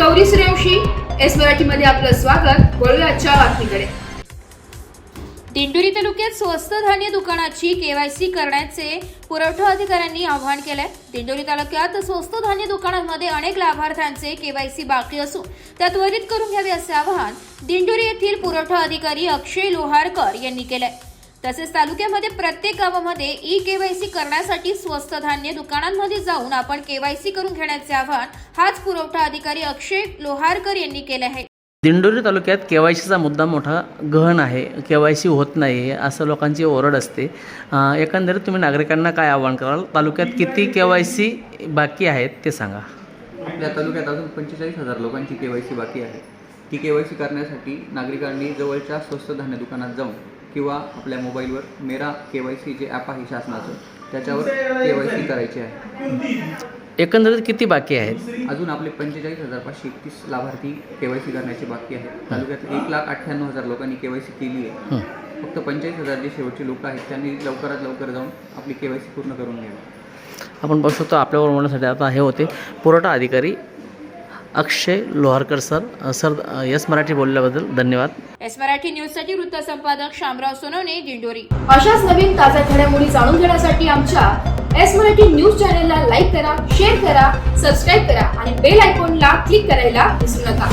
Gauri Suryavanshi, S मराठीमध्ये आपलं स्वागत। वळूया आजच्या बातमीकडे। दिंडोरी तालुक्यात स्वस्त धान्य दुकानाची केवायसी करण्याचे पुरवठा अधिकाऱ्यांनी आवाहन केलंय। दिंडोरी तालुक्यात स्वस्त धान्य दुकानांमध्ये अनेक लाभार्थ्यांचे केवायसी बाकी असून त्या त्वरित करून घ्यावे असे आवाहन दिंडोरी येथील पुरवठा अधिकारी अक्षय लोहारकर यांनी केलंय। तसेच तालुक्यामध्ये प्रत्येक गावामध्ये ई केवायसी करण्यासाठी स्वस्त धान्य दुकानांमध्ये जाऊन आपण केवायसी करून घेण्याचे आवाहन हाच पुरवठा अधिकारी अक्षय लोहारकर यांनी केले आहे। दिंडोरी तालुक्यात केवायसीचा मुद्दा मोठा गहन आहे। केवायसी होत नाही असं लोकांची ओरड असते। एकंदरीत तुम्ही नागरिकांना काय आवाहन कराल? तालुक्यात किती केवायसी बाकी आहेत ते सांगा। आपल्या तालुक्यात अजून 45,000 लोकांची केवायसी बाकी आहे। ती केवायसी करण्यासाठी नागरिकांनी जवळच्या स्वस्त धान्य दुकानात जाऊन किंवा आपल्या मोबाईलवर मेरा केवायसी जे ॲप आहे शासनाचं त्याच्यावर केवायसी करायची आहे। एकंदरीत किती बाकी आहेत? अजून आपले 45,531 लाभार्थी केवायसी करण्याचे बाकी आहेत। तालुक्यात 1,98,000 लोकांनी केवायसी केली आहे। फक्त 45,000 जे शेवटचे लोक आहेत त्यांनी लवकरात लवकर जाऊन आपली केवायसी पूर्ण करून घ्यावी। आपण बघू शकतो आपल्यावर म्हणण्यासाठी आता हे होते पुरवठा अधिकारी अक्षय लोहारकर सर एस मराठी बोलल्याबद्दल धन्यवाद। एस मराठी न्यूजसाठी वृत्त संपादक शामराव सोनवणे, दिंडोरी। अशाच नवीन ताज्या घडामोडी जाणून घेण्यासाठी आमच्या एस मराठी न्यूज चॅनलला लाईक करा, शेअर करा, सबस्क्राईब करा आणि बेल आयकॉनला क्लिक करायला विसरू नका।